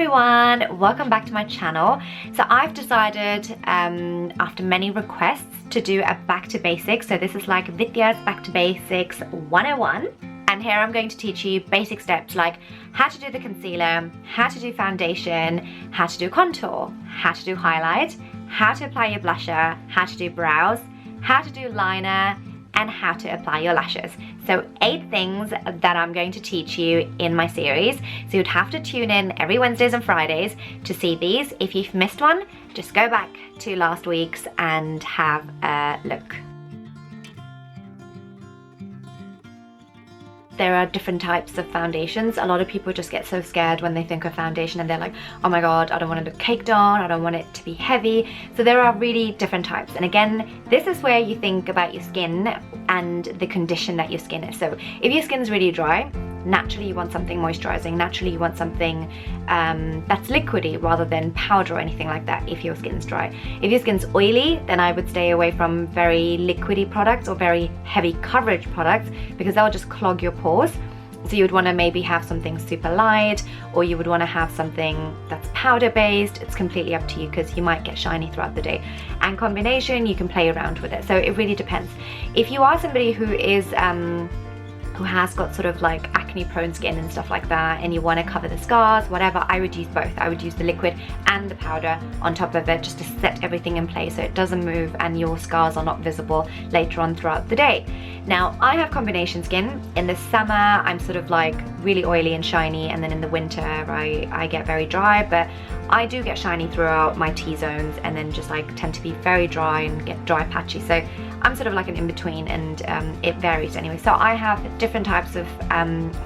everyone, welcome back to my channel. So I've decided after many requests to do a back to basics. So this is like Vithya's back to basics 101, and here I'm going to teach you basic steps like how to do the concealer, how to do foundation, how to do contour, how to do highlight, how to apply your blusher, how to do brows, how to do liner, and how to apply your lashes. So 8 things that I'm going to teach you in my series. So you'd have to tune in every Wednesdays and Fridays to see these. If you've missed one, just go back to last week's and have a look. There are different types of foundations. A lot of people just get so scared when they think of foundation and they're like, oh my god, I don't want to look caked on, I don't want it to be heavy. So there are really different types. And again, this is where you think about your skin and the condition that your skin is. So if your skin's really dry, naturally you want something moisturizing. Naturally you want something that's liquidy rather than powder or anything like that if your skin's dry. If your skin's oily, then I would stay away from very liquidy products or very heavy coverage products because they'll just clog your pores. So you would want to maybe have something super light, or you would want to have something that's powder based. It's completely up to you because you might get shiny throughout the day. And combination, you can play around with it. So it really depends. If you are somebody who is who has got sort of like acne prone skin and stuff like that, and you want to cover the scars, whatever, I would use both. I would use the liquid and the powder on top of it just to set everything in place so it doesn't move and your scars are not visible later on throughout the day. Now I have combination skin. In the summer I'm sort of like really oily and shiny, and then in the winter I get very dry, but I do get shiny throughout my T-zones and then just like tend to be very dry and get dry patchy. So I'm sort of like an in-between, and it varies anyway. So I have different types of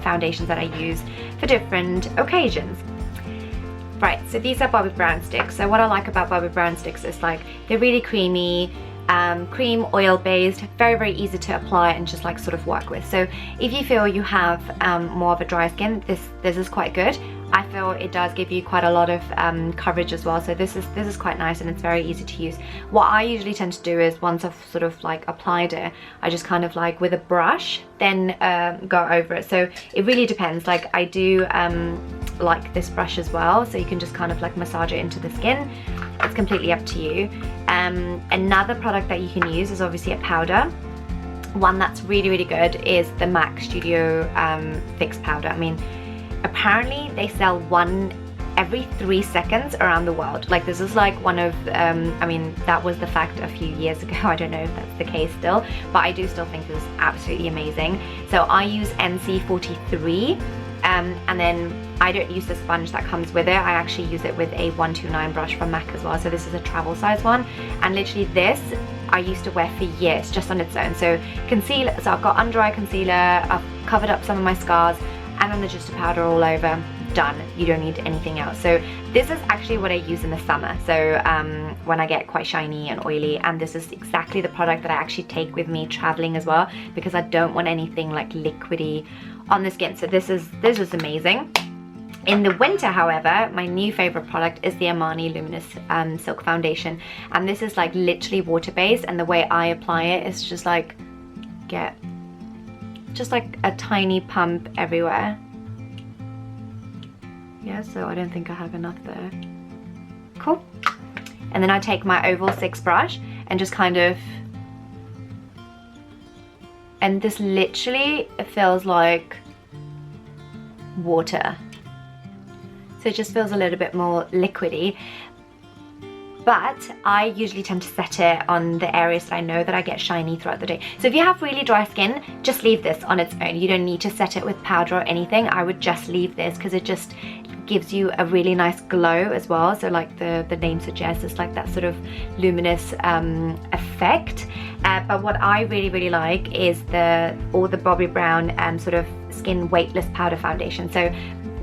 foundations that I use for different occasions. Right, so these are Bobbi Brown sticks. So what I like about Bobbi Brown sticks is like they're really creamy, cream oil based, very easy to apply and just like sort of work with. So if you feel you have more of a dry skin, this is quite good. I feel it does give you quite a lot of coverage as well, so this is quite nice and it's very easy to use. What I usually tend to do is once I've sort of like applied it, I just kind of like with a brush then go over it. So it really depends. Like I do like this brush as well, so you can just kind of like massage it into the skin. It's completely up to you. Another product that you can use is obviously a powder. One that's really good is the MAC Studio Fix powder. I mean, apparently they sell one every 3 seconds around the world. Like this is like one of I mean, that was the fact a few years ago. I don't know if that's the case still, but I do still think it's absolutely amazing. So I use NC43, and then I don't use the sponge that comes with it. I actually use it with a 129 brush from MAC as well. So this is a travel size one, and literally this I used to wear for years just on its own. So concealer, so I've got under eye concealer, I've covered up some of my scars, and then there's just a powder all over. Done. You don't need anything else. So this is actually what I use in the summer, so when I get quite shiny and oily, and this is exactly the product that I actually take with me traveling as well, because I don't want anything like liquidy on the skin. So this is amazing. In the winter, however, my new favorite product is the Armani Luminous Silk Foundation, and this is like literally water-based, and the way I apply it is just like get just like a tiny pump everywhere. Yeah, so I don't think I have enough there. Cool. And then I take my oval 6 brush and just kind of, and this literally feels like water. So it just feels a little bit more liquidy. But I usually tend to set it on the areas that I know that I get shiny throughout the day. So if you have really dry skin, just leave this on its own. You don't need to set it with powder or anything. I would just leave this because it just gives you a really nice glow as well. So like the name suggests, it's like that sort of luminous effect. But what I really like is all the Bobbi Brown sort of skin weightless powder foundation. So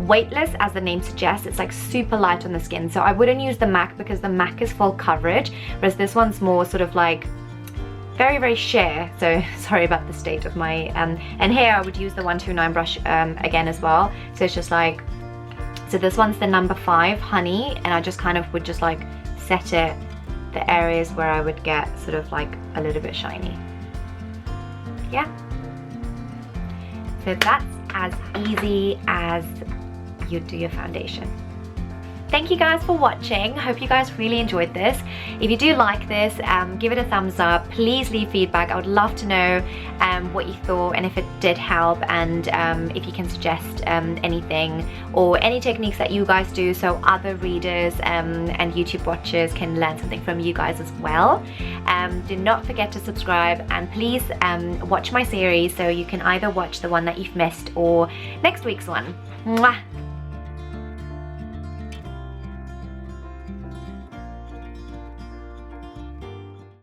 Weightless, as the name suggests, it's like super light on the skin. So I wouldn't use the MAC because the MAC is full coverage, whereas this one's more sort of like very sheer. So sorry about the state of my and here I would use the 129 brush again as well. So it's just like, so this one's the number 5 honey, and I just kind of would just like set it the areas where I would get sort of like a little bit shiny. Yeah, so that's as easy as you do your foundation. thank you guys for watching. Hope you guys really enjoyed this. If you do like this, give it a thumbs up. Please leave feedback. I would love to know what you thought and if it did help, and if you can suggest anything or any techniques that you guys do so other readers and YouTube watchers can learn something from you guys as well. Do not forget to subscribe, and please watch my series so you can either watch the one that you've missed or next week's one. Mwah!